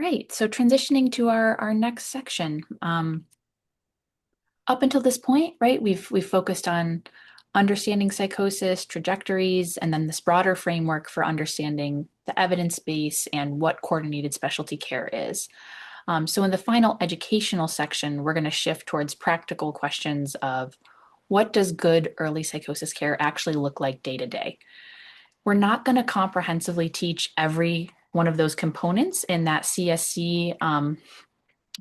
right, so transitioning to our next section. Up until this point, right, we've focused on understanding psychosis, trajectories, and then this broader framework for understanding the evidence base and what coordinated specialty care is. So in the final educational section, we're going to shift towards practical questions of what does good early psychosis care actually look like day to day? We're not going to comprehensively teach every one of those components in that CSC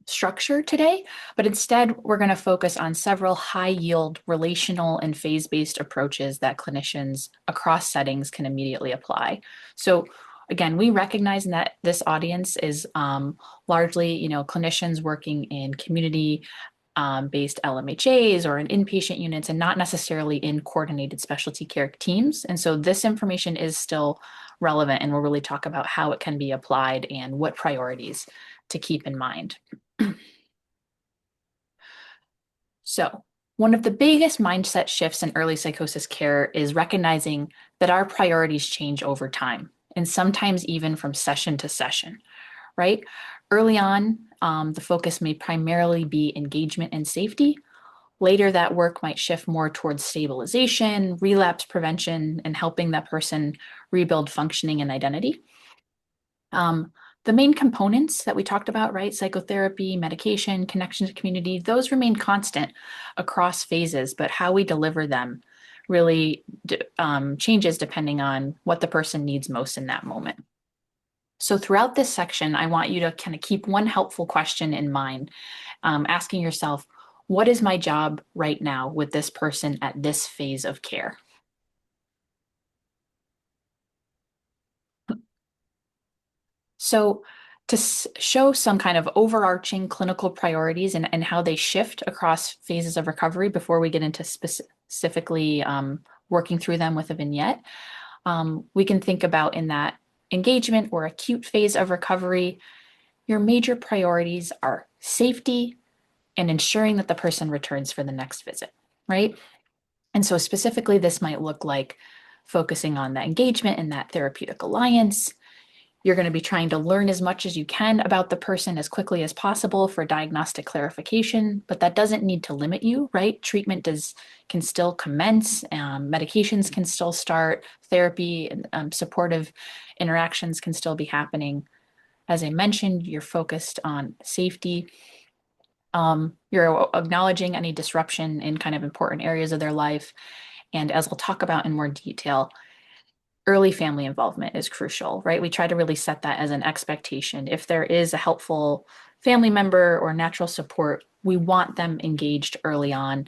structure today, but instead we're going to focus on several high-yield relational and phase-based approaches that clinicians across settings can immediately apply. So again, we recognize that this audience is largely, clinicians working in community based LMHAs or in inpatient units and not necessarily in coordinated specialty care teams. And so this information is still relevant, and we'll really talk about how it can be applied and what priorities to keep in mind. So one of the biggest mindset shifts in early psychosis care is recognizing that our priorities change over time, and sometimes even from session to session, right? Early on, the focus may primarily be engagement and safety. Later, that work might shift more towards stabilization, relapse prevention, and helping that person rebuild functioning and identity. The main components that we talked about, right? Psychotherapy, medication, connection to community, those remain constant across phases, but how we deliver them really changes depending on what the person needs most in that moment. So throughout this section, I want you to kind of keep one helpful question in mind, asking yourself, what is my job right now with this person at this phase of care? So to show some kind of overarching clinical priorities and how they shift across phases of recovery before we get into specifically working through them with a vignette, we can think about in that engagement or acute phase of recovery, your major priorities are safety and ensuring that the person returns for the next visit, right? And so specifically, this might look like focusing on the engagement and that therapeutic alliance. You're going to be trying to learn as much as you can about the person as quickly as possible for diagnostic clarification, but that doesn't need to limit you, right? Treatment can still commence, medications can still start, therapy and supportive interactions can still be happening. As I mentioned, you're focused on safety. You're acknowledging any disruption in kind of important areas of their life. And as we'll talk about in more detail, early family involvement is crucial, right? We try to really set that as an expectation. If there is a helpful family member or natural support, we want them engaged early on.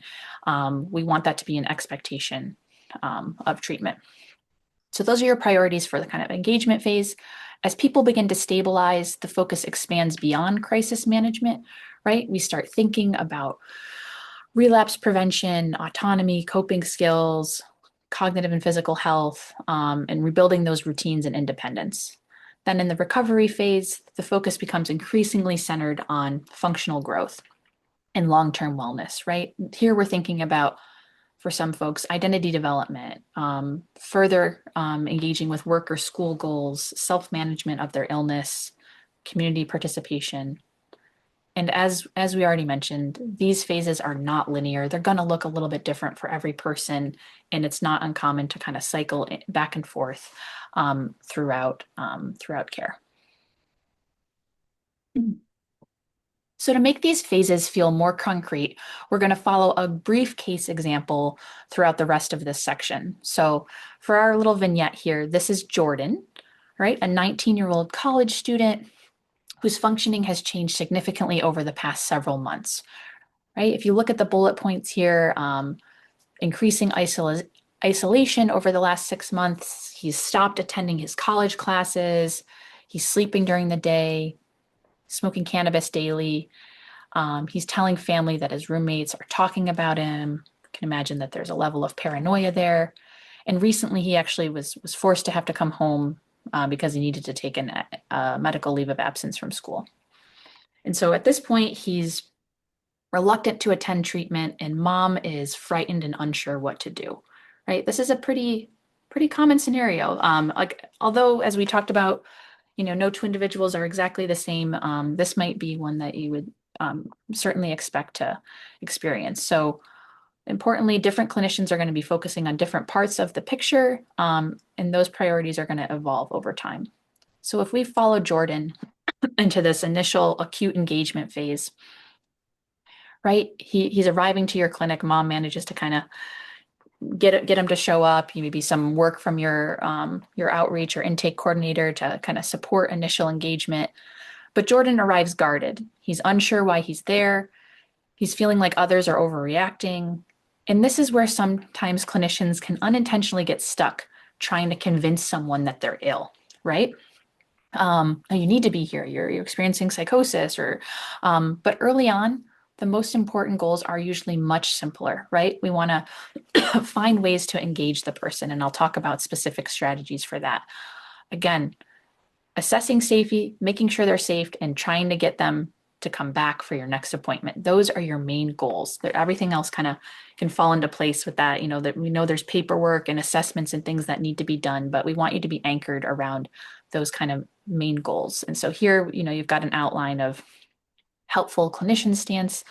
We want that to be an expectation of treatment. So those are your priorities for the kind of engagement phase. As people begin to stabilize, the focus expands beyond crisis management, right? We start thinking about relapse prevention, autonomy, coping skills, cognitive and physical health, and rebuilding those routines and independence. Then in the recovery phase, the focus becomes increasingly centered on functional growth and long-term wellness, right? Here we're thinking about, for some folks, identity development, further engaging with work or school goals, self-management of their illness, community participation. And as we already mentioned, these phases are not linear. They're going to look a little bit different for every person, and it's not uncommon to kind of cycle back and forth throughout care. So to make these phases feel more concrete, we're going to follow a brief case example throughout the rest of this section. So for our little vignette here, this is Jordan, right? A 19-year-old college student whose functioning has changed significantly over the past several months, right? If you look at the bullet points here, increasing isolation over the last 6 months, he's stopped attending his college classes, he's sleeping during the day, smoking cannabis daily. He's telling family that his roommates are talking about him. You can imagine that there's a level of paranoia there. And recently he actually was forced to have to come home because he needed to take a medical leave of absence from school. And so at this point, he's reluctant to attend treatment, and mom is frightened and unsure what to do, right? This is a pretty common scenario. Although, as we talked about, no two individuals are exactly the same. This might be one that you would certainly expect to experience. So importantly, different clinicians are going to be focusing on different parts of the picture, and those priorities are going to evolve over time. So if we follow Jordan into this initial acute engagement phase, right? He's arriving to your clinic. Mom manages to kind of get him to show up. Maybe some work from your outreach or intake coordinator to kind of support initial engagement. But Jordan arrives guarded. He's unsure why he's there. He's feeling like others are overreacting. And this is where sometimes clinicians can unintentionally get stuck trying to convince someone that they're ill, right? You need to be here. You're experiencing psychosis, but early on, the most important goals are usually much simpler, right? We want to find ways to engage the person, and I'll talk about specific strategies for that. Again, assessing safety, making sure they're safe, and trying to get them to come back for your next appointment. Those are your main goals. Everything else kind of can fall into place with that. That we know there's paperwork and assessments and things that need to be done, but we want you to be anchored around those kind of main goals. And so here, you've got an outline of helpful clinician stance.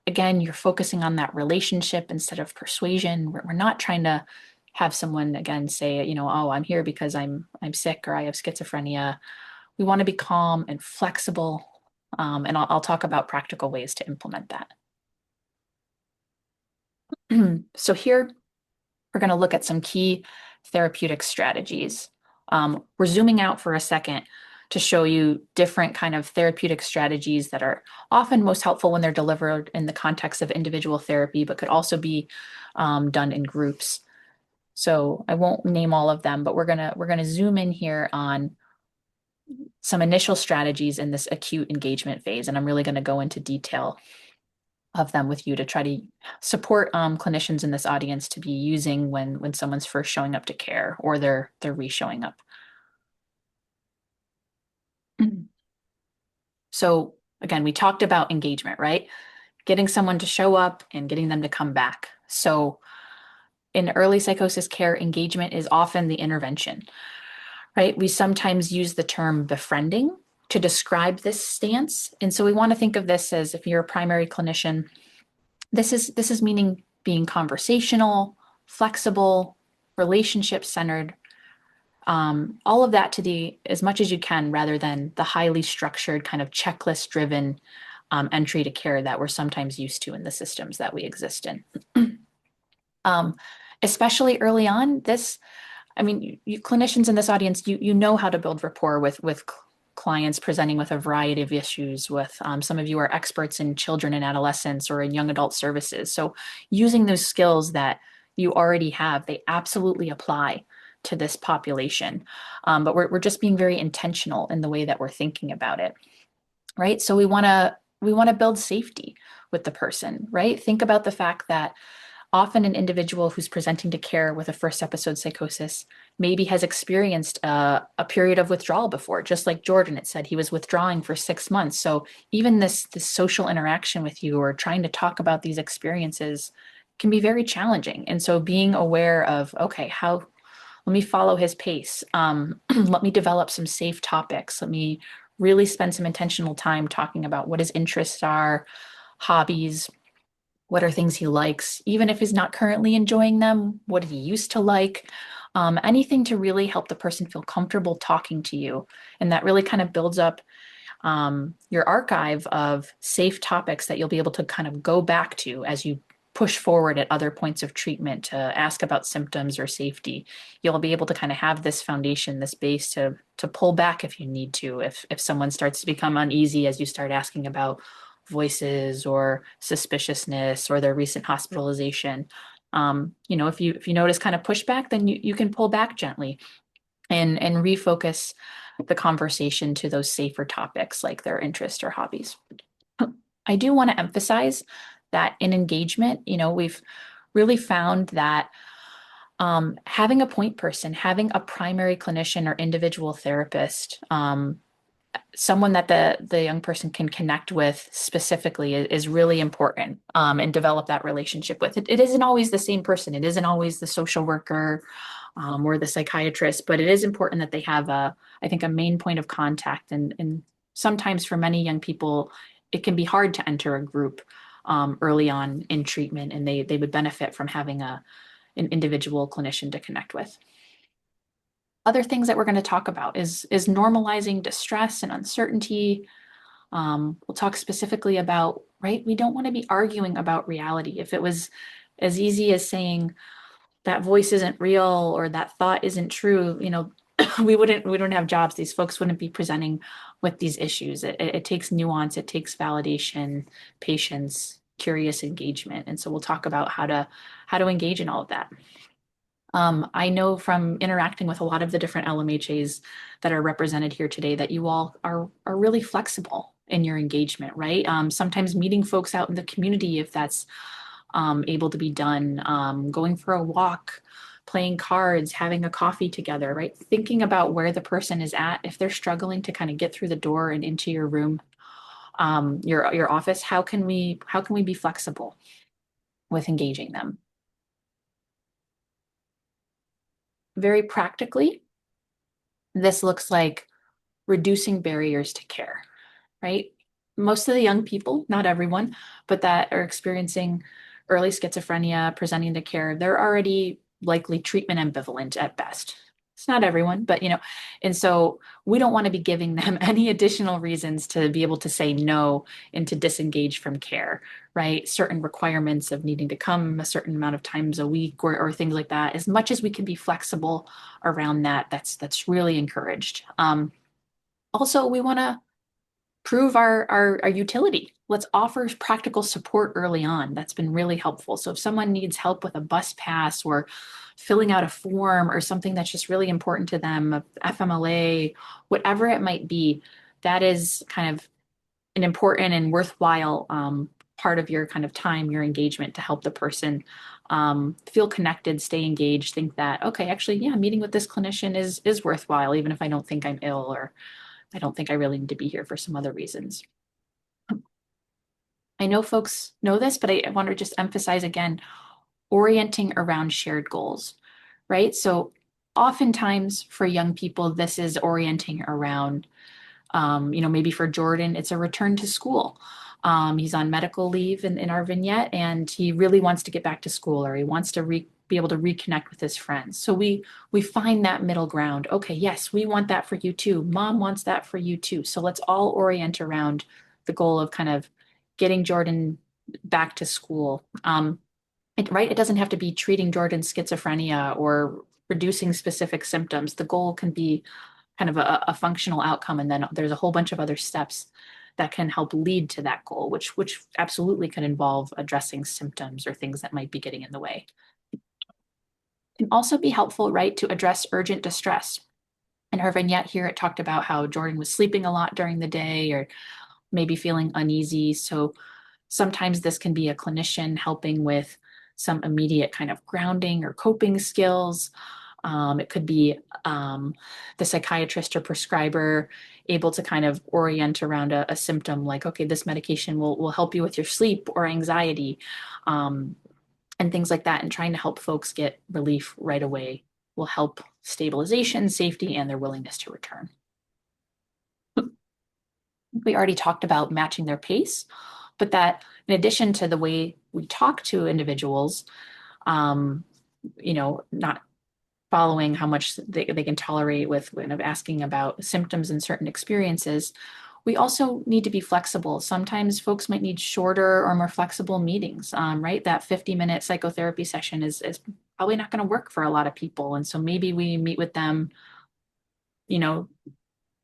Again, you're focusing on that relationship instead of persuasion. We're not trying to have someone again say, oh, I'm here because I'm sick or I have schizophrenia. We want to be calm and flexible. And I'll talk about practical ways to implement that. So here, we're going to look at some key therapeutic strategies. We're zooming out for a second to show you different kind of therapeutic strategies that are often most helpful when they're delivered in the context of individual therapy, but could also be done in groups. So I won't name all of them, but we're gonna zoom in here on some initial strategies in this acute engagement phase, and I'm really going to go into detail of them with you to try to support clinicians in this audience to be using when someone's first showing up to care or they're re-showing up. So again, we talked about engagement, right? Getting someone to show up and getting them to come back. So in early psychosis care, engagement is often the intervention, right? We sometimes use the term befriending to describe this stance. And so we want to think of this as, if you're a primary clinician, this is meaning being conversational, flexible, relationship centered, all of that to as much as you can, rather than the highly structured kind of checklist driven entry to care that we're sometimes used to in the systems that we exist in. Especially early on, you clinicians in this audience, you know how to build rapport with clients presenting with a variety of issues. With some of you are experts in children and adolescents or in young adult services. So using those skills that you already have, they absolutely apply to this population. But we're just being very intentional in the way that we're thinking about it, right? So we want to build safety with the person, right? Think about the fact that often an individual who's presenting to care with a first episode psychosis maybe has experienced a period of withdrawal before. Just like Jordan, it said he was withdrawing for 6 months. So even this social interaction with you or trying to talk about these experiences can be very challenging. And so being aware of, okay, let me follow his pace. Let me develop some safe topics. Let me really spend some intentional time talking about what his interests are, hobbies, what are things he likes, even if he's not currently enjoying them, what he used to like, anything to really help the person feel comfortable talking to you. And that really kind of builds up your archive of safe topics that you'll be able to kind of go back to as you push forward at other points of treatment to ask about symptoms or safety. You'll be able to kind of have this foundation, this base to pull back if you need to, if someone starts to become uneasy as you start asking about voices or suspiciousness or their recent hospitalization. If you notice kind of pushback, then you can pull back gently and refocus the conversation to those safer topics like their interests or hobbies. I do want to emphasize that in engagement, we've really found that having a point person, having a primary clinician or individual therapist, someone that the young person can connect with specifically is really important, and develop that relationship with. It isn't always the same person. It isn't always the social worker or the psychiatrist, but it is important that they have I think, a main point of contact. And sometimes for many young people, it can be hard to enter a group early on in treatment, and they would benefit from having an individual clinician to connect with. Other things that we're going to talk about is normalizing distress and uncertainty. We'll talk specifically about, right, we don't want to be arguing about reality. If it was as easy as saying that voice isn't real or that thought isn't true, we wouldn't have jobs. These folks wouldn't be presenting with these issues. It takes nuance, it takes validation, patience, curious engagement. And so we'll talk about how to engage in all of that. I know from interacting with a lot of the different LMHAs that are represented here today that you all are really flexible in your engagement, right? Sometimes meeting folks out in the community, if that's able to be done, going for a walk, playing cards, having a coffee together, right? Thinking about where the person is at, if they're struggling to kind of get through the door and into your room, your office, how can we be flexible with engaging them? Very practically, this looks like reducing barriers to care, right? Most of the young people, not everyone, but that are experiencing early schizophrenia, presenting to care, they're already likely treatment ambivalent at best. It's not everyone, but and so we don't want to be giving them any additional reasons to be able to say no and to disengage from care, right? Certain requirements of needing to come a certain amount of times a week or things like that. As much as we can be flexible around that, that's really encouraged. Also, we want to prove our utility. Let's offer practical support early on. That's been really helpful. So if someone needs help with a bus pass or filling out a form or something that's just really important to them, FMLA, whatever it might be, that is kind of an important and worthwhile part of your kind of time, your engagement to help the person feel connected, stay engaged, think that, okay, actually, yeah, meeting with this clinician is worthwhile, even if I don't think I'm ill or I don't think I really need to be here for some other reasons. I know folks know this, but I want to just emphasize again, orienting around shared goals, right? So oftentimes for young people, this is orienting around, maybe for Jordan, it's a return to school. He's on medical leave in our vignette, and he really wants to get back to school, or he wants to be able to reconnect with his friends. So we find that middle ground. Okay, yes, we want that for you too. Mom wants that for you too. So let's all orient around the goal of kind of getting Jordan back to school. Right? It doesn't have to be treating Jordan's schizophrenia or reducing specific symptoms. The goal can be kind of a functional outcome, and then there's a whole bunch of other steps that can help lead to that goal, which absolutely can involve addressing symptoms or things that might be getting in the way. It can also be helpful, right, to address urgent distress. In our vignette here, it talked about how Jordan was sleeping a lot during the day or maybe feeling uneasy. So sometimes this can be a clinician helping with some immediate kind of grounding or coping skills. It could be the psychiatrist or prescriber able to kind of orient around a symptom like, okay, this medication will help you with your sleep or anxiety, and things like that. And trying to help folks get relief right away will help stabilization, safety, and their willingness to return. We already talked about matching their pace, but that in addition to the way we talk to individuals, not following how much they can tolerate with kind of asking about symptoms and certain experiences, we also need to be flexible. Sometimes folks might need shorter or more flexible meetings, right? That 50-minute psychotherapy session is probably not going to work for a lot of people. And so maybe we meet with them,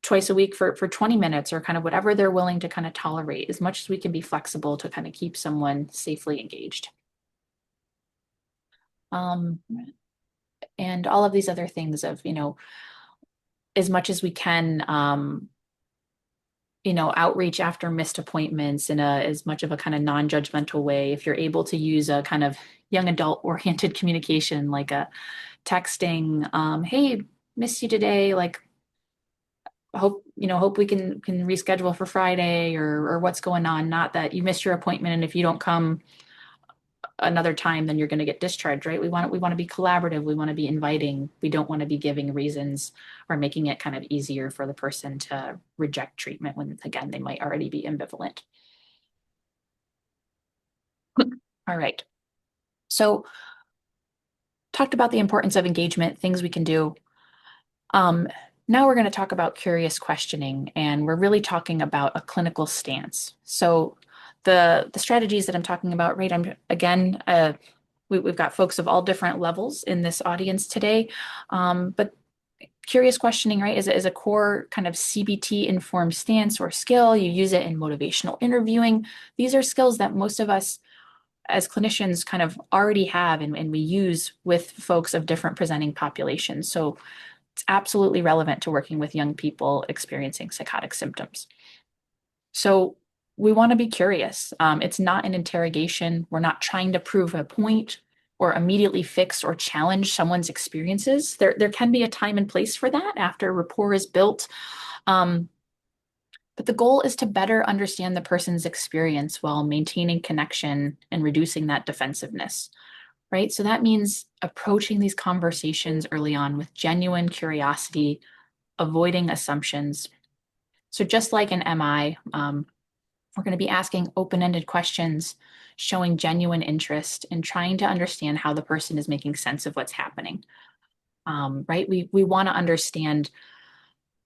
twice a week for 20 minutes or kind of whatever they're willing to kind of tolerate, as much as we can be flexible to kind of keep someone safely engaged. And all of these other things of, as much as we can, outreach after missed appointments in as much of a kind of non-judgmental way. If you're able to use a kind of young adult oriented communication, like a texting, hey, missed you today, like hope we can reschedule for Friday or what's going on. Not that you missed your appointment, and if you don't come, another time, then you're going to get discharged, right? We want to be collaborative. We want to be inviting. We don't want to be giving reasons or making it kind of easier for the person to reject treatment when, again, they might already be ambivalent. All right. So talked about the importance of engagement, things we can do. Um, Now we're going to talk about curious questioning, and we're really talking about a clinical stance. So the strategies that I'm talking about, right? I'm again, we've got folks of all different levels in this audience today, but curious questioning, right, is a core kind of CBT informed stance or skill. You use it in motivational interviewing. These are skills that most of us as clinicians kind of already have and we use with folks of different presenting populations. So it's absolutely relevant to working with young people experiencing psychotic symptoms. So we want to be curious. It's not an interrogation. We're not trying to prove a point or immediately fix or challenge someone's experiences. There can be a time and place for that after rapport is built. But the goal is to better understand the person's experience while maintaining connection and reducing that defensiveness, right? So that means approaching these conversations early on with genuine curiosity, avoiding assumptions. So just like an MI, we're going to be asking open-ended questions, showing genuine interest, and trying to understand how the person is making sense of what's happening. Right? We want to understand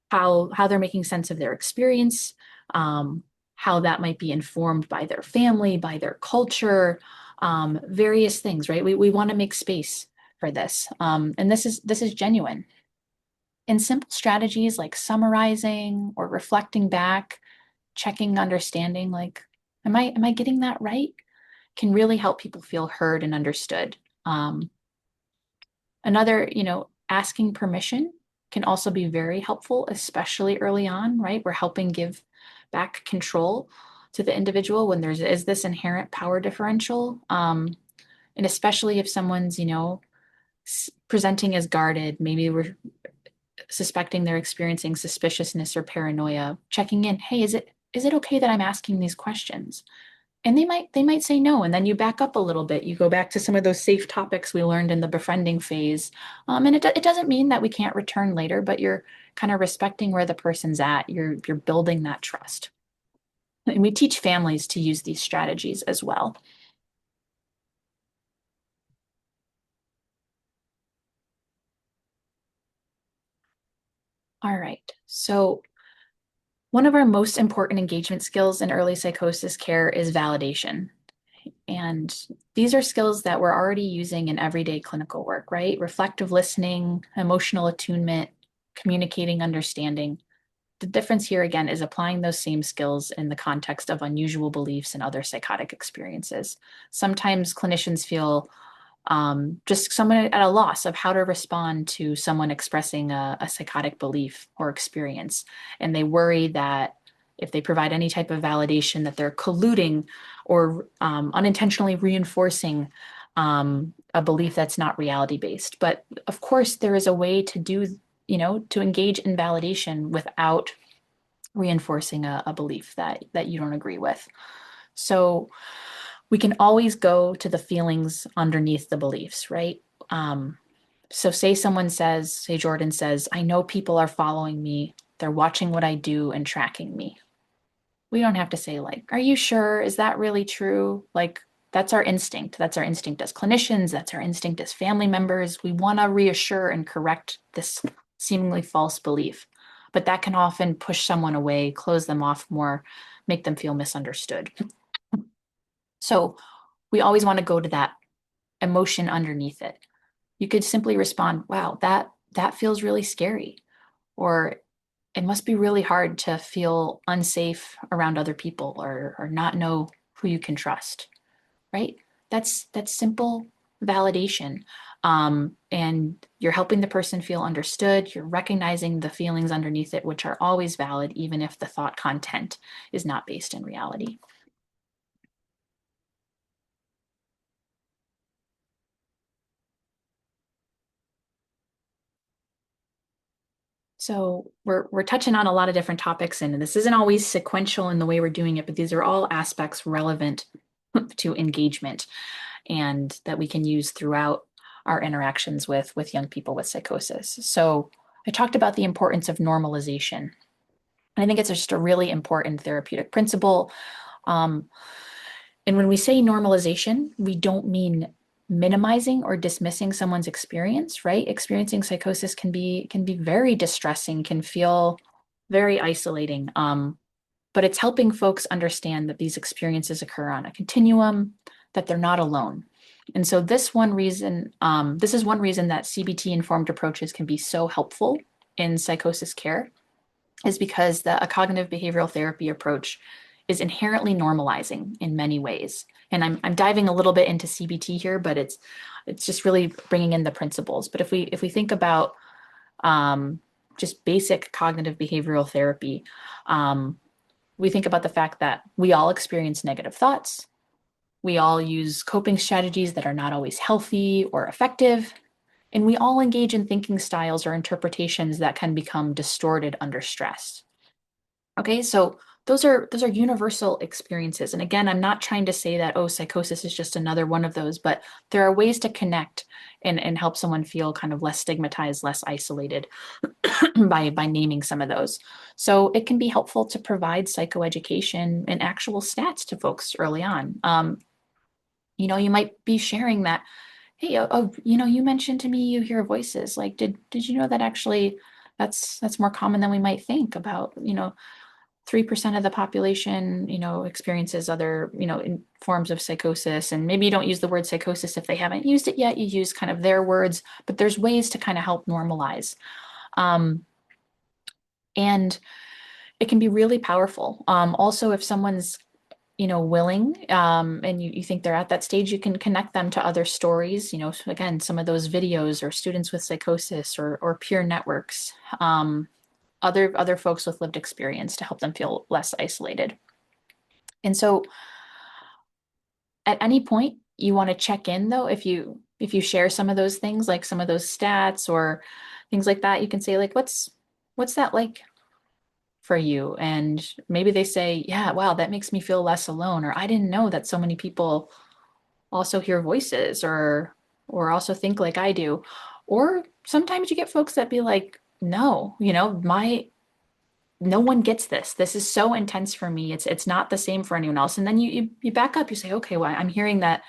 how they're making sense of their experience, how that might be informed by their family, by their culture, various things, right? We want to make space for this. And this is genuine. And simple strategies like summarizing or reflecting back, checking understanding, like, am I getting that right? Can really help people feel heard and understood. Another, asking permission can also be very helpful, especially early on, right? We're helping give back control to the individual when is this inherent power differential. And especially if someone's, presenting as guarded, maybe we're suspecting they're experiencing suspiciousness or paranoia, checking in, hey, is it okay that I'm asking these questions? And they might say no, and then you back up a little bit. You go back to some of those safe topics we learned in the befriending phase, and it doesn't mean that we can't return later, but you're kind of respecting where the person's at. You're building that trust, and we teach families to use these strategies as well. All right, so one of our most important engagement skills in early psychosis care is validation. And these are skills that we're already using in everyday clinical work, right? Reflective listening, emotional attunement, communicating understanding. The difference here again is applying those same skills in the context of unusual beliefs and other psychotic experiences. Sometimes clinicians feel just someone at a loss of how to respond to someone expressing a psychotic belief or experience. And they worry that if they provide any type of validation, that they're colluding or unintentionally reinforcing a belief that's not reality based. But of course, there is a way to to engage in validation without reinforcing a belief that you don't agree with. So we can always go to the feelings underneath the beliefs, right? So say Jordan says, I know people are following me. They're watching what I do and tracking me. We don't have to say like, are you sure? Is that really true? Like, that's our instinct. That's our instinct as clinicians. That's our instinct as family members. We want to reassure and correct this seemingly false belief. But that can often push someone away, close them off more, make them feel misunderstood. So we always want to go to that emotion underneath it. You could simply respond, wow, that feels really scary. Or it must be really hard to feel unsafe around other people or not know who you can trust, right? That's simple validation. And you're helping the person feel understood. You're recognizing the feelings underneath it, which are always valid, even if the thought content is not based in reality. So we're touching on a lot of different topics, and this isn't always sequential in the way we're doing it, but these are all aspects relevant to engagement. and that we can use throughout our interactions with young people with psychosis. So I talked about the importance of normalization. And I think it's just a really important therapeutic principle. Um, and when we say normalization, we don't mean minimizing or dismissing someone's experience, right? Experiencing psychosis can be very distressing, can feel very isolating. But it's helping folks understand that these experiences occur on a continuum, that they're not alone. And so this is one reason that CBT informed approaches can be so helpful in psychosis care, is because a cognitive behavioral therapy approach is inherently normalizing in many ways. And I'm diving a little bit into CBT here, but it's just really bringing in the principles. But if we think about just basic cognitive behavioral therapy, we think about the fact that we all experience negative thoughts. We all use coping strategies that are not always healthy or effective. And we all engage in thinking styles or interpretations that can become distorted under stress. Okay, so those are universal experiences. And again, I'm not trying to say that, oh, psychosis is just another one of those, but there are ways to connect and help someone feel kind of less stigmatized, less isolated by naming some of those. So it can be helpful to provide psychoeducation and actual stats to folks early on. You might be sharing that, hey, you mentioned to me you hear voices. Like, did you know that actually that's more common than we might think about, 3% of the population, experiences other, in forms of psychosis. And maybe you don't use the word psychosis if they haven't used it yet. You use kind of their words, but there's ways to kind of help normalize. Um, and it can be really powerful. Also, if someone's, willing, and you think they're at that stage, you can connect them to other stories, so again, some of those videos or students with psychosis or peer networks, other folks with lived experience to help them feel less isolated. And so at any point you want to check in though, if you share some of those things, like some of those stats or things like that, you can say like, what's that like for you? And maybe they say, yeah, wow, that makes me feel less alone, or I didn't know that so many people also hear voices or also think like I do. Or sometimes you get folks that be like, no, my no one gets this. This is so intense for me. It's not the same for anyone else. And then you back up, you say, okay, well, I'm hearing that,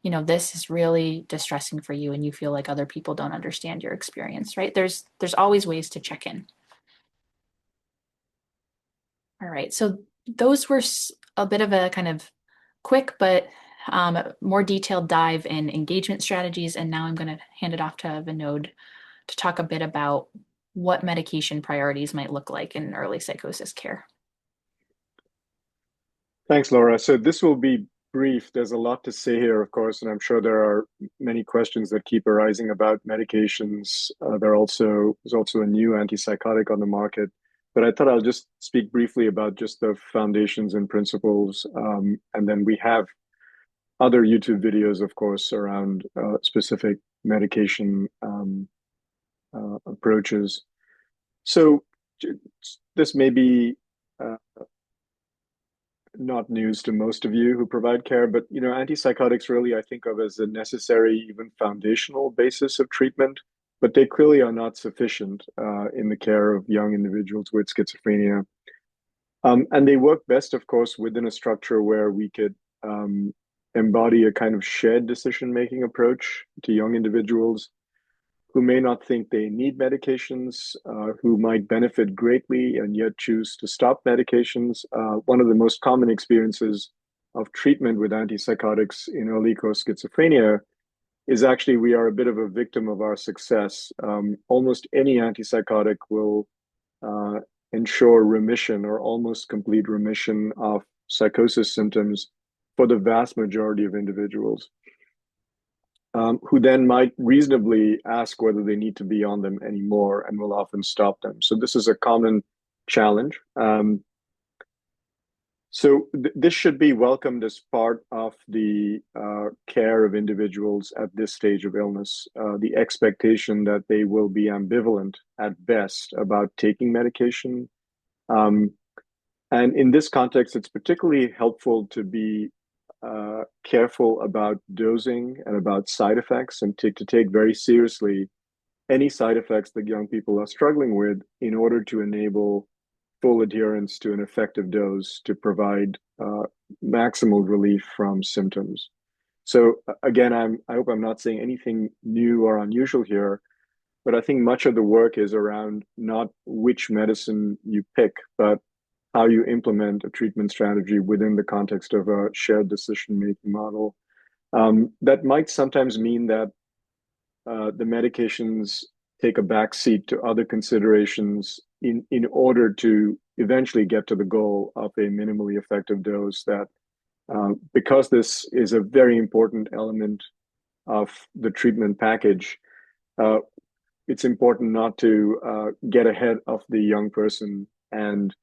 this is really distressing for you and you feel like other people don't understand your experience, right? There's always ways to check in. All right. So those were a bit of a kind of quick but more detailed dive in engagement strategies. And now I'm going to hand it off to Vinod to talk a bit about what medication priorities might look like in early psychosis care. Thanks, Laura. So this will be brief. There's a lot to say here, of course, and I'm sure there are many questions that keep arising about medications. There's also a new antipsychotic on the market, but I thought I'll just speak briefly about just the foundations and principles, and then we have other YouTube videos, of course, around specific medication approaches. So this may be uh, not news to most of you who provide care, but antipsychotics really I think of as a necessary, even foundational basis of treatment, but they clearly are not sufficient in the care of young individuals with schizophrenia. And they work best, of course, within a structure where we could embody a kind of shared decision-making approach to young individuals who may not think they need medications, who might benefit greatly and yet choose to stop medications. One of the most common experiences of treatment with antipsychotics in early course schizophrenia is actually we are a bit of a victim of our success. Almost any antipsychotic will uh, ensure remission or almost complete remission of psychosis symptoms for the vast majority of individuals, who then might reasonably ask whether they need to be on them anymore and will often stop them. So this is a common challenge. This should be welcomed as part of the care of individuals at this stage of illness. The expectation that they will be ambivalent at best about taking medication. And in this context, it's particularly helpful to be careful about dosing and about side effects, and to take very seriously any side effects that young people are struggling with in order to enable full adherence to an effective dose to provide maximal relief from symptoms. So again, I hope I'm not saying anything new or unusual here, but I think much of the work is around not which medicine you pick, but how you implement a treatment strategy within the context of a shared decision-making model. That might sometimes mean that the medications take a backseat to other considerations in order to eventually get to the goal of a minimally effective dose that because this is a very important element of the treatment package, uh, it's important not to get ahead of the young person and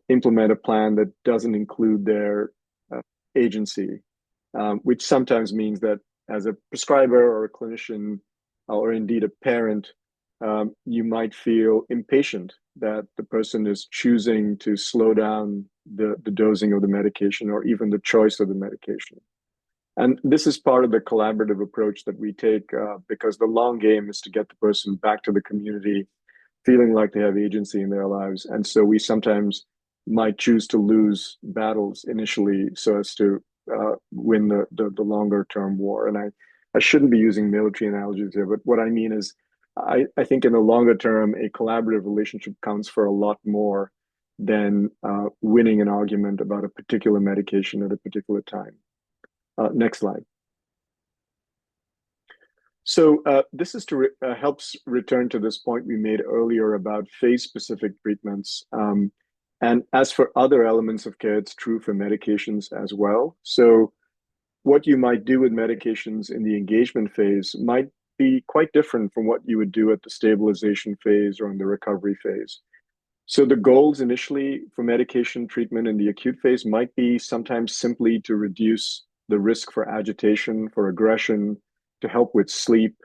implement a plan that doesn't include their uh, agency, which sometimes means that as a prescriber or a clinician or indeed a parent, you might feel impatient that the person is choosing to slow down the dosing of the medication or even the choice of the medication. And this is part of the collaborative approach that we take because the long game is to get the person back to the community feeling like they have agency in their lives. And so we sometimes might choose to lose battles initially so as to win the longer term war. And I shouldn't be using military analogies here, but what I mean is I think in the longer term, a collaborative relationship counts for a lot more than winning an argument about a particular medication at a particular time. Next slide. So this is to helps return to this point we made earlier about phase-specific treatments. And as for other elements of care, it's true for medications as well. So what you might do with medications in the engagement phase might be quite different from what you would do at the stabilization phase or in the recovery phase. So the goals initially for medication treatment in the acute phase might be sometimes simply to reduce the risk for agitation, for aggression, to help with sleep.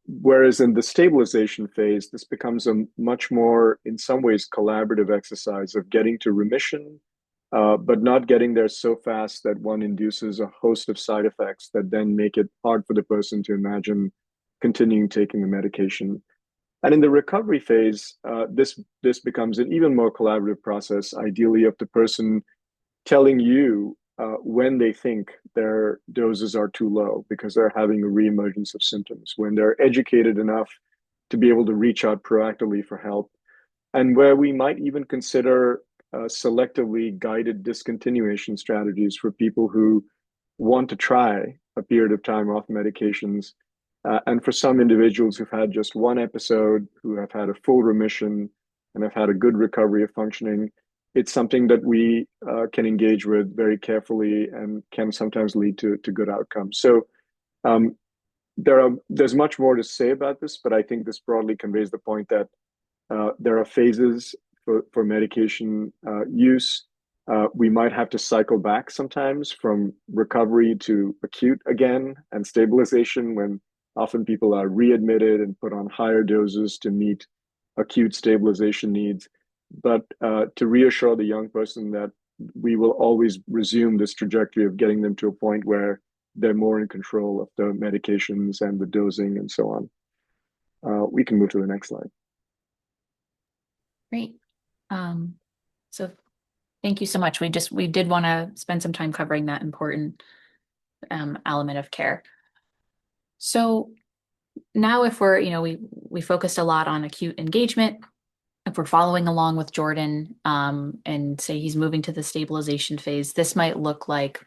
Whereas in the stabilization phase, this becomes a much more, in some ways, collaborative exercise of getting to remission, but not getting there so fast that one induces a host of side effects that then make it hard for the person to imagine continuing taking the medication. And in the recovery phase, this becomes an even more collaborative process, ideally of the person telling you when they think their doses are too low because they're having a reemergence of symptoms, when they're educated enough to be able to reach out proactively for help, and where we might even consider selectively guided discontinuation strategies for people who want to try a period of time off medications. And for some individuals who've had just one episode, who have had a full remission and have had a good recovery of functioning, it's something that we can engage with very carefully and can sometimes lead to good outcomes. So um, there's much more to say about this, but I think this broadly conveys the point that there are phases for medication use. We might have to cycle back sometimes from recovery to acute again and stabilization when often people are readmitted and put on higher doses to meet acute stabilization needs. But to reassure the young person that we will always resume this trajectory of getting them to a point where they're more in control of the medications and the dosing and so on. We can move to the next slide. Great. So thank you so much. We did want to spend some time covering that important element of care. So now if we're, we focused a lot on acute engagement. If we're following along with Jordan and say he's moving to the stabilization phase, this might look like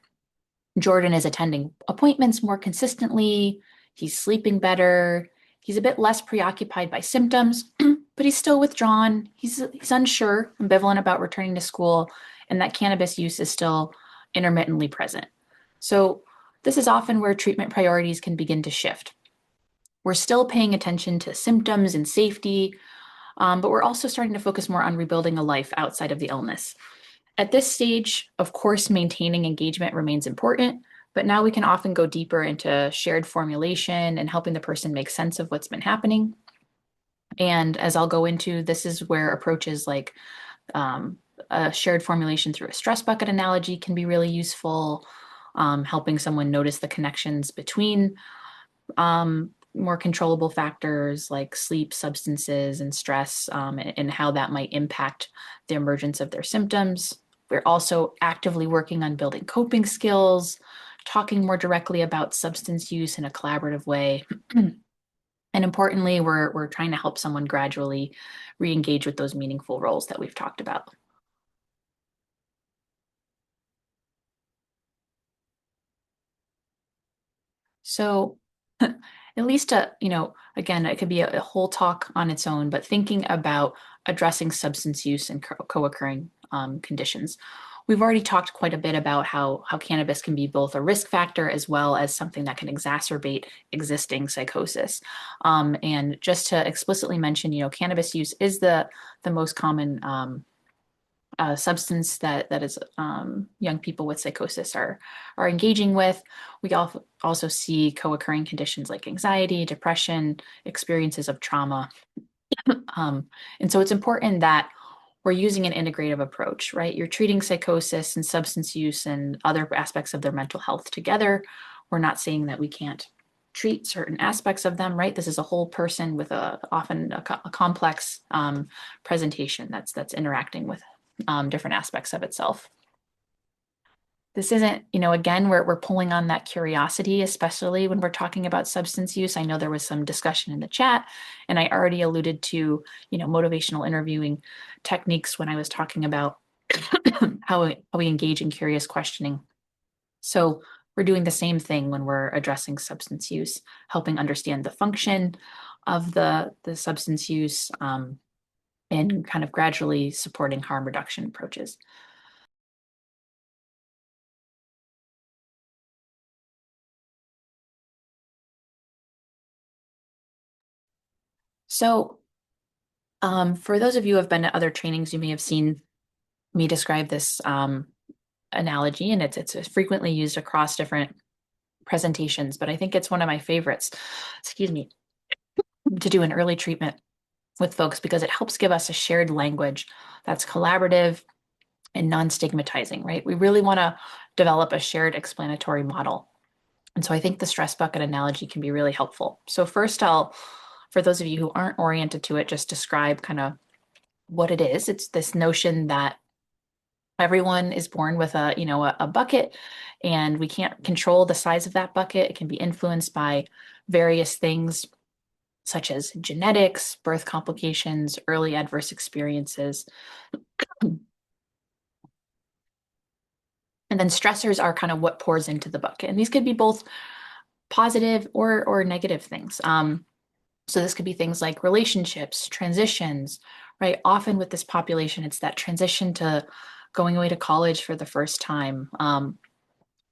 Jordan is attending appointments more consistently. He's sleeping better. He's a bit less preoccupied by symptoms, but he's still withdrawn. He's unsure, ambivalent about returning to school, and that cannabis use is still intermittently present. So this is often where treatment priorities can begin to shift. We're still paying attention to symptoms and safety, but we're also starting to focus more on rebuilding a life outside of the illness. At this stage, of course, maintaining engagement remains important, but now we can often go deeper into shared formulation and helping the person make sense of what's been happening. And as I'll go into, this is where approaches like a shared formulation through a stress bucket analogy can be really useful. Helping someone notice the connections between more controllable factors like sleep, substances, and stress, and how that might impact the emergence of their symptoms. We're also actively working on building coping skills, talking more directly about substance use in a collaborative way. And importantly, we're trying to help someone gradually re-engage with those meaningful roles that we've talked about. So at least again, it could be a whole talk on its own, but thinking about addressing substance use and co-occurring conditions. We've already talked quite a bit about how cannabis can be both a risk factor as well as something that can exacerbate existing psychosis. And just to explicitly mention, cannabis use is the most common substance that is young people with psychosis are engaging with. We also see co-occurring conditions like anxiety, depression, experiences of trauma. And so it's important that we're using an integrative approach, right? You're treating psychosis and substance use and other aspects of their mental health together. We're not saying that we can't treat certain aspects of them, right? This is a whole person with often a complex presentation that's interacting with different aspects of itself. This isn't, again, we're pulling on that curiosity, especially when we're talking about substance use. I know there was some discussion in the chat, and I already alluded to, motivational interviewing techniques when I was talking about how we engage in curious questioning. So we're doing the same thing when we're addressing substance use, helping understand the function of the substance use, and kind of gradually supporting harm reduction approaches. So for those of you who have been to other trainings, you may have seen me describe this analogy, and it's frequently used across different presentations, but I think it's one of my favorites, excuse me, to do an early treatment with folks because it helps give us a shared language that's collaborative and non-stigmatizing, right? We really want to develop a shared explanatory model. And so I think the stress bucket analogy can be really helpful. So first for those of you who aren't oriented to it, just describe kind of what it is. It's this notion that everyone is born with a bucket, and we can't control the size of that bucket. It can be influenced by various things such as genetics, birth complications, early adverse experiences. And then stressors are kind of what pours into the bucket. And these could be both positive or negative things. So this could be things like relationships, transitions, right? Often with this population, it's that transition to going away to college for the first time,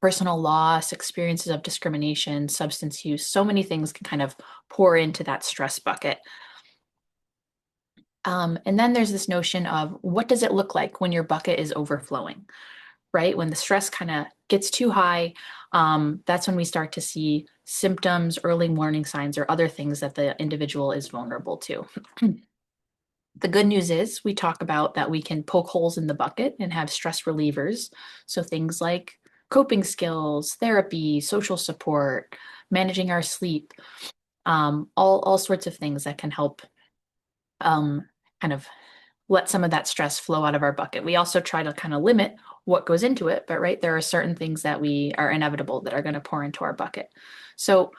personal loss, experiences of discrimination, substance use. So many things can kind of pour into that stress bucket. And then there's this notion of what does it look like when your bucket is overflowing, right? When the stress kind of gets too high, that's when we start to see symptoms, early warning signs, or other things that the individual is vulnerable to. The good news is we talk about that we can poke holes in the bucket and have stress relievers. So things like coping skills, therapy, social support, managing our sleep, all sorts of things that can help kind of let some of that stress flow out of our bucket. We also try to kind of limit what goes into it, but right, there are certain things that we are inevitable that are going to pour into our bucket. So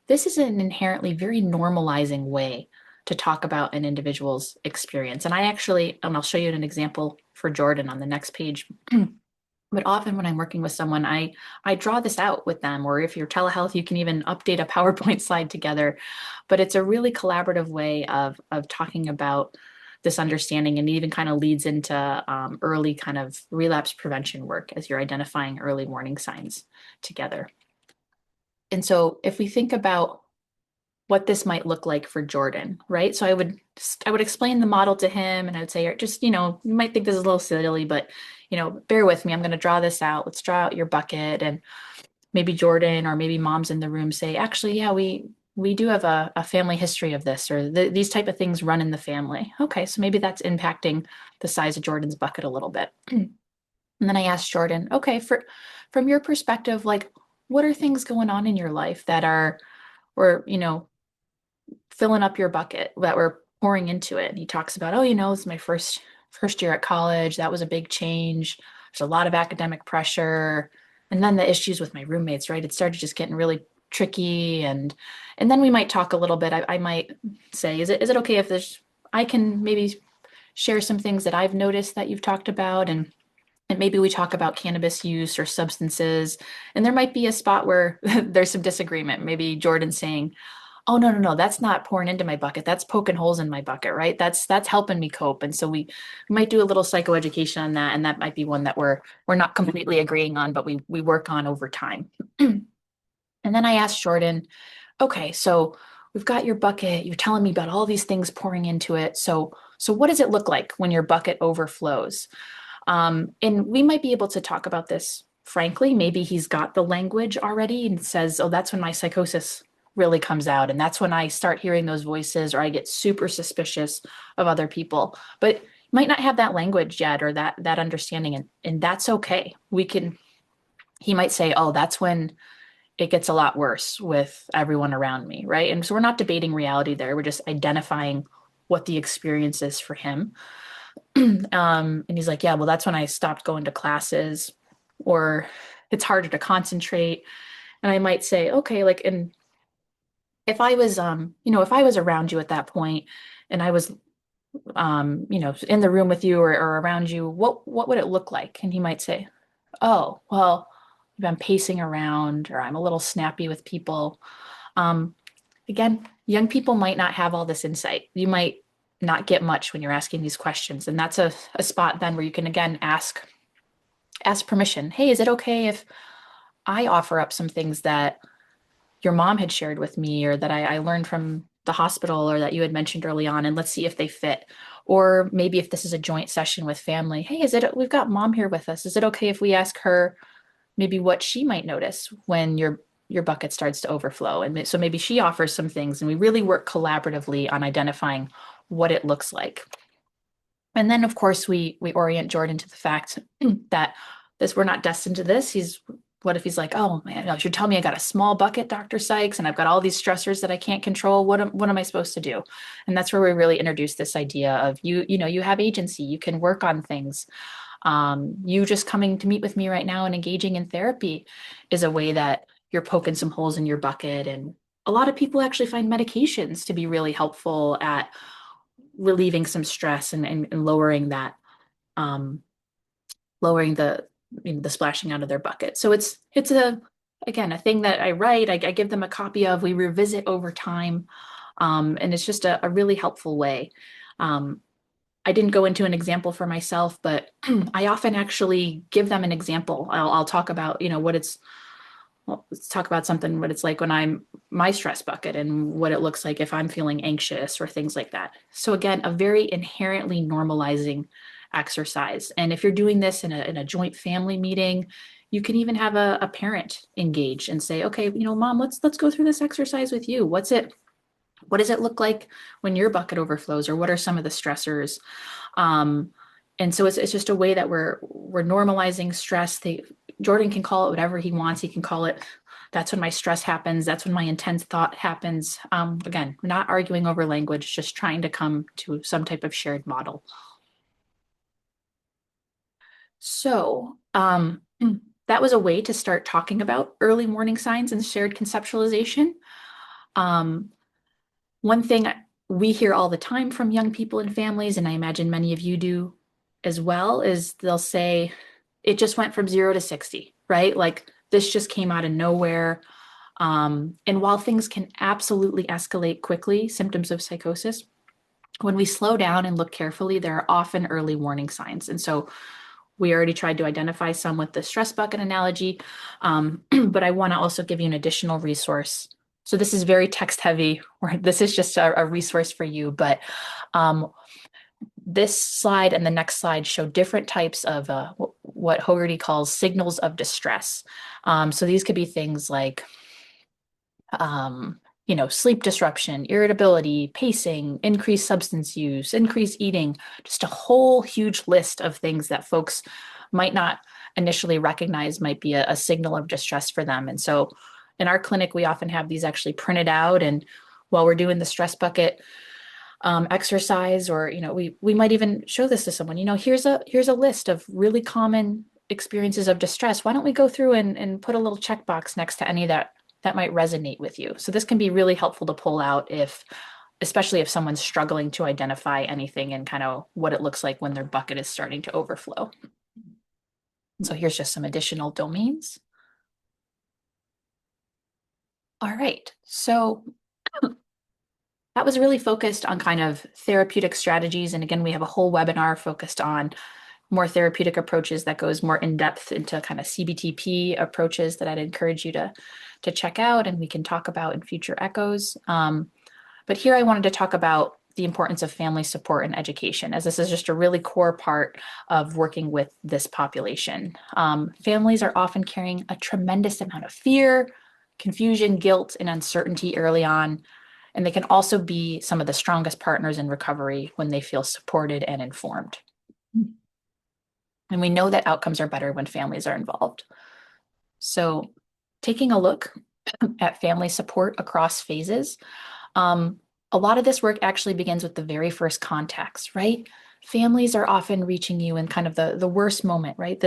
this is an inherently very normalizing way to talk about an individual's experience. And I'll show you an example for Jordan on the next page. But often when I'm working with someone, I draw this out with them, or if you're telehealth, you can even update a PowerPoint slide together. But it's a really collaborative way of talking about this understanding, and it even kind of leads into early kind of relapse prevention work as you're identifying early warning signs together. And so if we think about what this might look like for Jordan, right? So I would explain the model to him, and I would say, just, you might think this is a little silly, but, bear with me. I'm going to draw this out. Let's draw out your bucket. And maybe Jordan or maybe moms in the room say, actually, yeah, we we do have a family history of this, or these type of things run in the family. Okay, so maybe that's impacting the size of Jordan's bucket a little bit. And then I asked Jordan, okay, from your perspective, like what are things going on in your life that are, or, filling up your bucket that we're pouring into it? And he talks about, oh, it's my first year at college. That was a big change. There's a lot of academic pressure. And then the issues with my roommates, right? It started just getting really tricky. And then we might talk a little bit. I might say, is it okay if I can maybe share some things that I've noticed that you've talked about, and maybe we talk about cannabis use or substances. And there might be a spot where there's some disagreement. Maybe Jordan's saying, oh, no, no, no, that's not pouring into my bucket. That's poking holes in my bucket, right? That's helping me cope. And so we might do a little psychoeducation on that. And that might be one that we're not completely agreeing on, but we work on over time. And then I asked Jordan, okay, so we've got your bucket. You're telling me about all these things pouring into it. So what does it look like when your bucket overflows? And we might be able to talk about this frankly. Maybe he's got the language already and says, oh, that's when my psychosis really comes out. And that's when I start hearing those voices, or I get super suspicious of other people. But might not have that language yet, or that understanding. And that's okay. He might say, oh, that's when it gets a lot worse with everyone around me, right? And so we're not debating reality there. We're just identifying what the experience is for him. And he's like, yeah, well, that's when I stopped going to classes, or it's harder to concentrate. And I might say, okay, like, and if I was around you at that point and I was, in the room with you, or around you, what would it look like? And he might say, oh, well, I'm pacing around, or I'm a little snappy with people. Um, Again, young people might not have all this insight. You might not get much when you're asking these questions. And that's a spot then where you can again ask permission. Hey, is it okay if I offer up some things that your mom had shared with me, or that I learned from the hospital, or that you had mentioned early on, and let's see if they fit. Or maybe if this is a joint session with family, hey, we've got mom here with us. Is it okay if we ask her maybe what she might notice when your bucket starts to overflow? And so maybe she offers some things, and we really work collaboratively on identifying what it looks like. And then of course we orient Jordan to the fact that this we're not destined to this. What if he's like, oh man, no, you're telling me I got a small bucket, Dr. Sykes, and I've got all these stressors that I can't control. What am I supposed to do? And that's where we really introduce this idea of you have agency, you can work on things. You just coming to meet with me right now and engaging in therapy is a way that you're poking some holes in your bucket. And a lot of people actually find medications to be really helpful at relieving some stress, and lowering that, um, lowering the splashing out of their bucket. So it's again a thing that I write. I give them a copy of. We revisit over time, and it's just a really helpful way. Um, I didn't go into an example for myself, but I often actually give them an example. I'll talk about, what it's, well, let's talk about something, what it's like when I'm my stress bucket, and what it looks like if I'm feeling anxious, or things like that. So again, a very inherently normalizing exercise. And if you're doing this in a joint family meeting, you can even have a parent engage and say, okay, mom, let's go through this exercise with you. What does it look like when your bucket overflows, or what are some of the stressors? Um, and so it's just a way that we're normalizing stress. Jordan can call it whatever he wants. He can call it, that's when my stress happens. That's when my intense thought happens. Again, not arguing over language, just trying to come to some type of shared model. So that was a way to start talking about early warning signs and shared conceptualization. Um, One thing we hear all the time from young people and families, and I imagine many of you do as well, is they'll say, it just went from 0 to 60, right? Like this just came out of nowhere. And while things can absolutely escalate quickly, symptoms of psychosis, when we slow down and look carefully, there are often early warning signs. And so we already tried to identify some with the stress bucket analogy, but I want to also give you an additional resource. So this is very text heavy, or this is just a resource for you, but um, this slide and the next slide show different types of what Hogarty calls signals of distress. So these could be things like sleep disruption, irritability, pacing, increased substance use, increased eating, just a whole huge list of things that folks might not initially recognize might be a signal of distress for them. And so in our clinic, we often have these actually printed out. And while we're doing the stress bucket exercise, or we might even show this to someone, here's a list of really common experiences of distress. Why don't we go through and put a little checkbox next to any that might resonate with you? So this can be really helpful to pull out, especially if someone's struggling to identify anything and kind of what it looks like when their bucket is starting to overflow. And so here's just some additional domains. All right, so that was really focused on kind of therapeutic strategies. And again, we have a whole webinar focused on more therapeutic approaches that goes more in depth into kind of CBTP approaches that I'd encourage you to check out, and we can talk about in future echoes. But here I wanted to talk about the importance of family support and education, as this is just a really core part of working with this population. Families are often carrying a tremendous amount of fear, confusion, guilt, and uncertainty early on. And they can also be some of the strongest partners in recovery when they feel supported and informed. And we know that outcomes are better when families are involved. So, taking a look at family support across phases, a lot of this work actually begins with the very first contacts, right? Families are often reaching you in kind of the worst moment, right?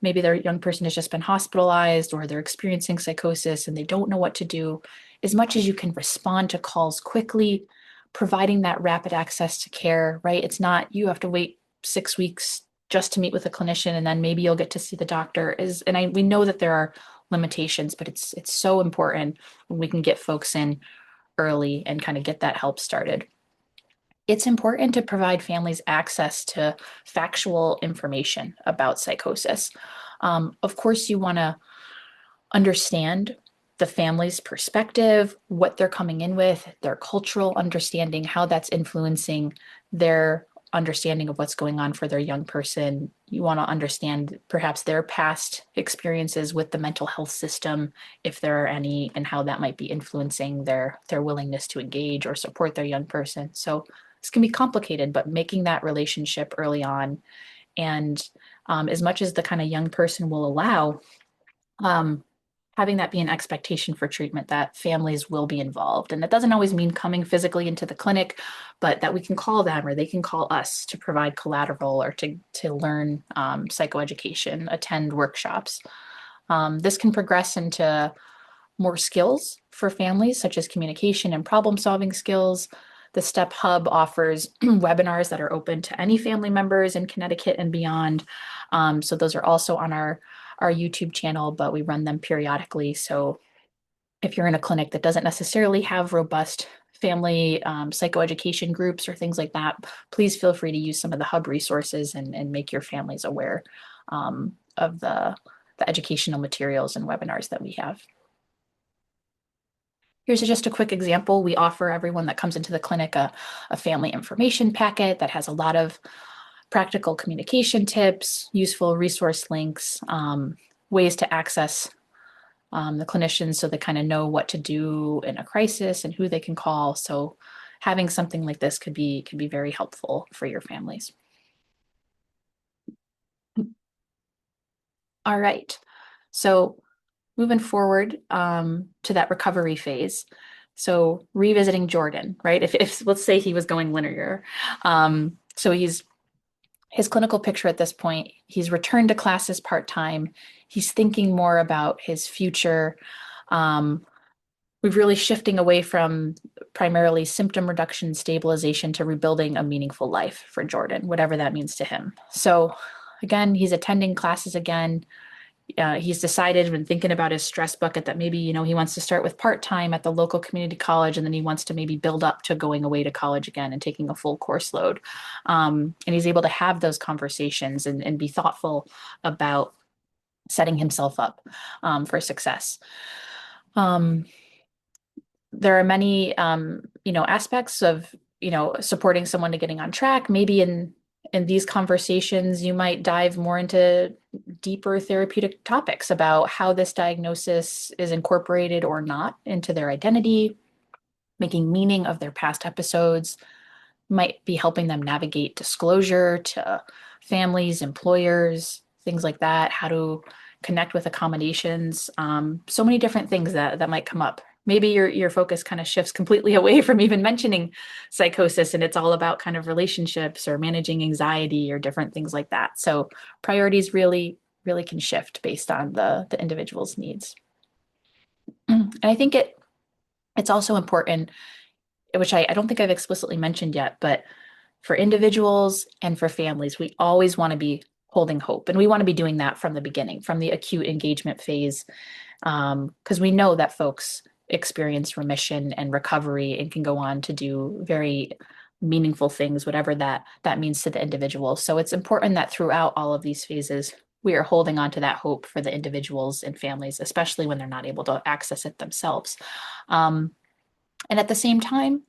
Maybe their young person has just been hospitalized, or they're experiencing psychosis and they don't know what to do. As much as you can respond to calls quickly, providing that rapid access to care, right? It's not you have to wait 6 weeks just to meet with a clinician and then maybe you'll get to see the doctor. We know that there are limitations, but it's so important when we can get folks in early and kind of get that help started. It's important to provide families access to factual information about psychosis. Of course, you want to understand the family's perspective, what they're coming in with, their cultural understanding, how that's influencing their understanding of what's going on for their young person. You want to understand perhaps their past experiences with the mental health system, if there are any, and how that might be influencing their willingness to engage or support their young person. So this can be complicated, but making that relationship early on, and as much as the kind of young person will allow, having that be an expectation for treatment that families will be involved. And that doesn't always mean coming physically into the clinic, but that we can call them or they can call us to provide collateral or to learn psychoeducation, attend workshops. This can progress into more skills for families, such as communication and problem solving skills. The STEP Hub offers webinars that are open to any family members in Connecticut and beyond. So those are also on our YouTube channel, but we run them periodically. So if you're in a clinic that doesn't necessarily have robust family psychoeducation groups or things like that, please feel free to use some of the Hub resources and make your families aware of the educational materials and webinars that we have. Here's just a quick example. We offer everyone that comes into the clinic a family information packet that has a lot of practical communication tips, useful resource links, ways to access the clinicians so they kind of know what to do in a crisis and who they can call. So having something like this could be very helpful for your families. All right. So moving forward to that recovery phase. So revisiting Jordan, right? If let's say he was going linear. So his clinical picture at this point, he's returned to classes part-time. He's thinking more about his future. We're really shifting away from primarily symptom reduction, stabilization to rebuilding a meaningful life for Jordan, whatever that means to him. So again, he's attending classes again. He's decided when thinking about his stress bucket that maybe, he wants to start with part-time at the local community college, and then he wants to maybe build up to going away to college again and taking a full course load. And he's able to have those conversations and be thoughtful about setting himself up for success. There are many, aspects of, supporting someone to getting on track. Maybe in these conversations, you might dive more into deeper therapeutic topics about how this diagnosis is incorporated or not into their identity, making meaning of their past episodes, might be helping them navigate disclosure to families, employers, things like that, how to connect with accommodations. So many different things that might come up. Maybe your focus kind of shifts completely away from even mentioning psychosis, and it's all about kind of relationships or managing anxiety or different things like that. So priorities really can shift based on the individual's needs. And I think it's also important, which I don't think I've explicitly mentioned yet, but for individuals and for families, we always want to be holding hope. And we want to be doing that from the beginning, from the acute engagement phase, because we know that folks experience remission and recovery and can go on to do very meaningful things, whatever that means to the individual. So it's important that throughout all of these phases, we are holding on to that hope for the individuals and families, especially when they're not able to access it themselves. Um, and at the same time,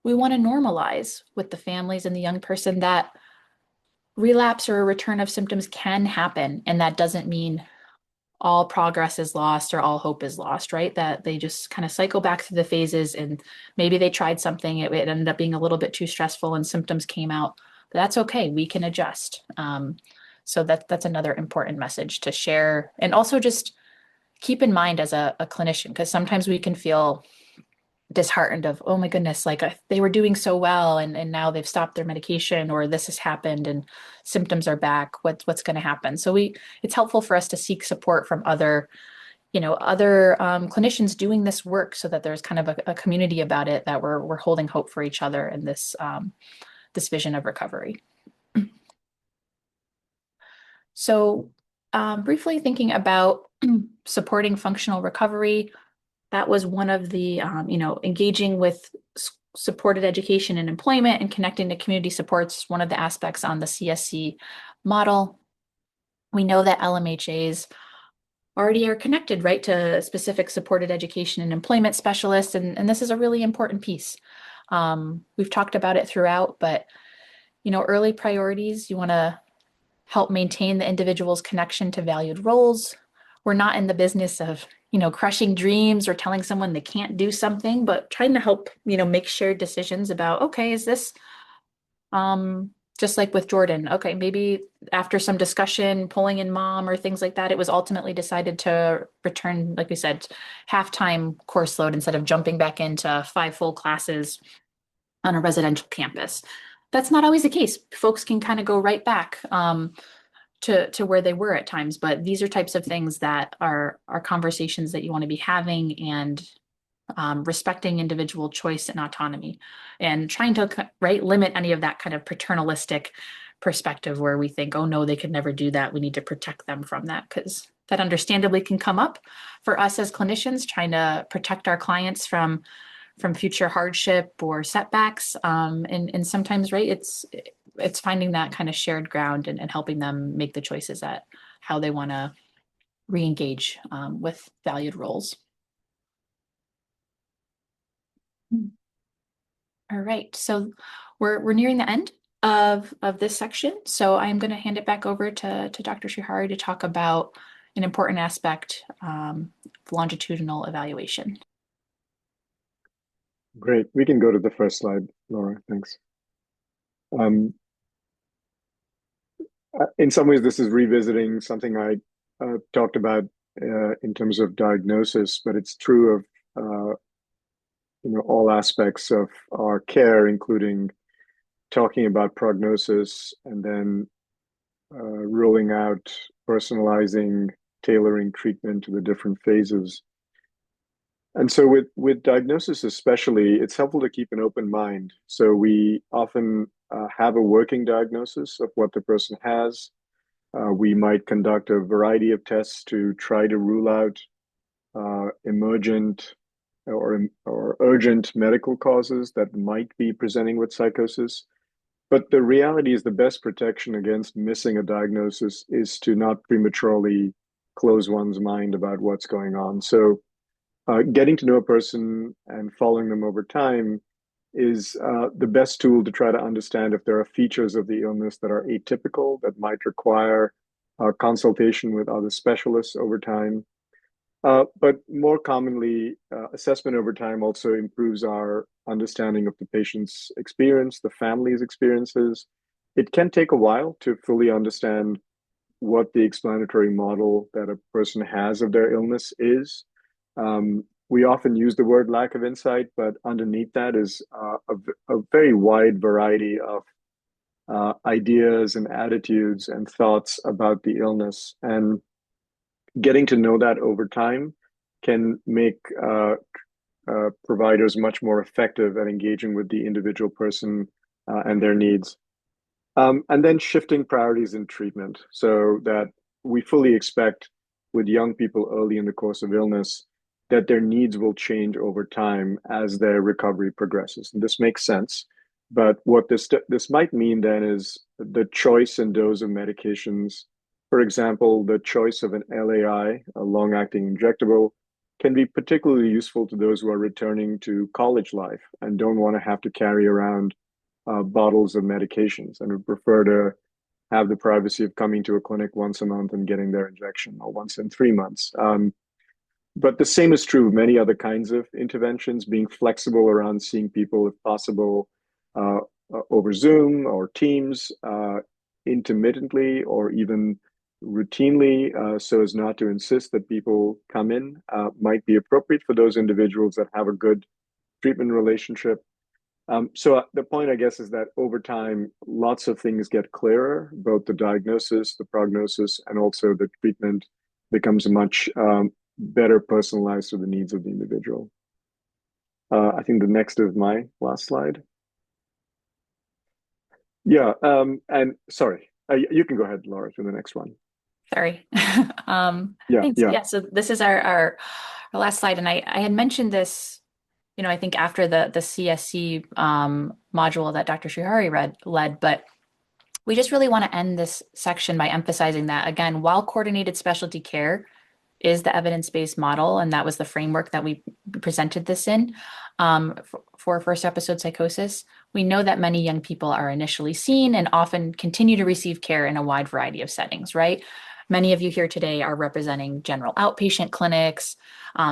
we want to normalize with the families and the young person that relapse or a return of symptoms can happen. And that doesn't mean all progress is lost or all hope is lost, right? That they just kind of cycle back through the phases and maybe they tried something, it ended up being a little bit too stressful and symptoms came out. But that's okay. We can adjust. So that's another important message to share. And also just keep in mind as a clinician, because sometimes we can feel disheartened of, oh my goodness, like they were doing so well and now they've stopped their medication or this has happened and symptoms are back. What's going to happen? So it's helpful for us to seek support from other clinicians doing this work so that there's kind of a community about it, that we're holding hope for each other in this vision of recovery. So briefly thinking about supporting functional recovery, that was one of the, engaging with supported education and employment and connecting to community supports, one of the aspects on the CSC model. We know that LMHAs already are connected, right, to specific supported education and employment specialists, and this is a really important piece. We've talked about it throughout, but, early priorities, you want to help maintain the individual's connection to valued roles. We're not in the business of, crushing dreams or telling someone they can't do something, but trying to help, make shared decisions about, okay, is this, just like with Jordan, okay, maybe after some discussion, pulling in mom or things like that, it was ultimately decided to return, like we said, half-time course load instead of jumping back into 5 full classes on a residential campus. That's not always the case. Folks can kind of go right back. To where they were at times, but these are types of things that are conversations that you want to be having, and respecting individual choice and autonomy, and trying to limit any of that kind of paternalistic perspective where we think, oh no, they could never do that. We need to protect them from that, because that understandably can come up for us as clinicians, trying to protect our clients from future hardship or setbacks. And sometimes, right, it's finding that kind of shared ground, and helping them make the choices at how they want to re-engage with valued roles. All right, so we're nearing the end of this section. So I'm going to hand it back over to Dr. Shihari to talk about an important aspect, longitudinal evaluation. Great. We can go to the first slide, Laura. Thanks. Um, in some ways, this is revisiting something I talked about in terms of diagnosis, but it's true of all aspects of our care, including talking about prognosis and then ruling out, personalizing, tailoring treatment to the different phases. And so with diagnosis especially, it's helpful to keep an open mind. So we often have a working diagnosis of what the person has. We might conduct a variety of tests to try to rule out emergent or urgent medical causes that might be presenting with psychosis. But the reality is the best protection against missing a diagnosis is to not prematurely close one's mind about what's going on. So getting to know a person and following them over time is the best tool to try to understand if there are features of the illness that are atypical, that might require consultation with other specialists over time. But more commonly, assessment over time also improves our understanding of the patient's experience, the family's experiences. It can take a while to fully understand what the explanatory model that a person has of their illness is. We often use the word lack of insight, but underneath that is a very wide variety of ideas and attitudes and thoughts about the illness. And getting to know that over time can make providers much more effective at engaging with the individual person and their needs. And then shifting priorities in treatment so that we fully expect with young people early in the course of illness that their needs will change over time as their recovery progresses. And this makes sense. But what this might mean then is the choice and dose of medications. For example, the choice of an LAI, a long-acting injectable, can be particularly useful to those who are returning to college life and don't want to have to carry around bottles of medications and would prefer to have the privacy of coming to a clinic once a month and getting their injection or once in 3 months. But the same is true of many other kinds of interventions, being flexible around seeing people if possible uh, over Zoom or Teams, intermittently or even routinely, so as not to insist that people come in, might be appropriate for those individuals that have a good treatment relationship. So the point, I guess, is that over time, lots of things get clearer, both the diagnosis, the prognosis, and also the treatment becomes much better personalized to the needs of the individual. I think the next is my last slide. Yeah, and sorry, you can go ahead, Laura, to the next one. Sorry. Yeah, Thanks. yeah. Yeah, so this is our last slide, and I had mentioned this, I think after the CSC module that Dr. Srihari led, but we just really want to end this section by emphasizing that again, while coordinated specialty care is the evidence-based model, and that was the framework that we presented this in for first episode psychosis. We know that many young people are initially seen and often continue to receive care in a wide variety of settings, right? Many of you here today are representing general outpatient clinics,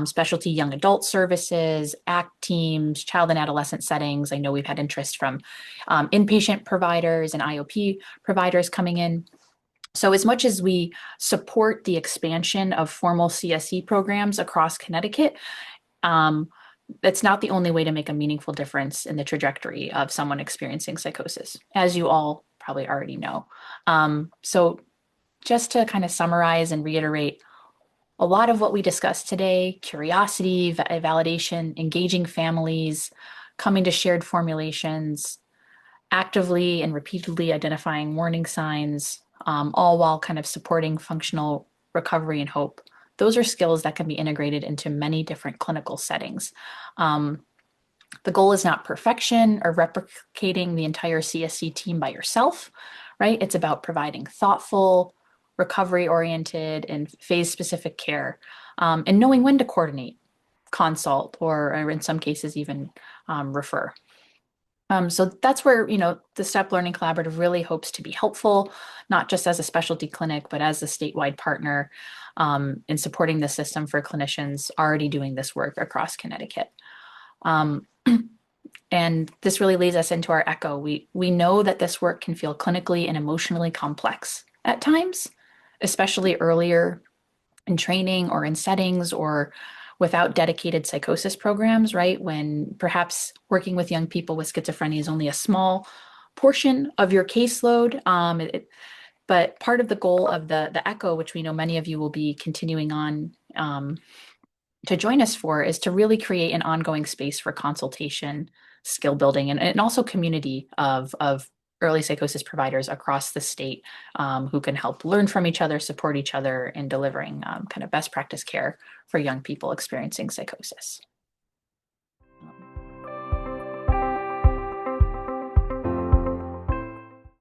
specialty young adult services, ACT teams, child and adolescent settings. I know we've had interest from inpatient providers and IOP providers coming in. So as much as we support the expansion of formal CSE programs across Connecticut, that's not the only way to make a meaningful difference in the trajectory of someone experiencing psychosis, as you all probably already know. So just to kind of summarize and reiterate, a lot of what we discussed today, curiosity, validation, engaging families, coming to shared formulations, actively and repeatedly identifying warning signs, all while kind of supporting functional recovery and hope. Those are skills that can be integrated into many different clinical settings. The goal is not perfection or replicating the entire CSC team by yourself, right? It's about providing thoughtful, recovery oriented, and phase specific care, and knowing when to coordinate, consult, or in some cases, even refer. So that's where, the STEP Learning Collaborative really hopes to be helpful, not just as a specialty clinic, but as a statewide partner in supporting the system for clinicians already doing this work across Connecticut. And this really leads us into our echo. We know that this work can feel clinically and emotionally complex at times, especially earlier in training or in settings or without dedicated psychosis programs, right? When perhaps working with young people with schizophrenia is only a small portion of your caseload. But part of the goal of the ECHO, which we know many of you will be continuing on to join us for, is to really create an ongoing space for consultation, skill building, and also community of early psychosis providers across the state who can help learn from each other, support each other in delivering kind of best practice care for young people experiencing psychosis.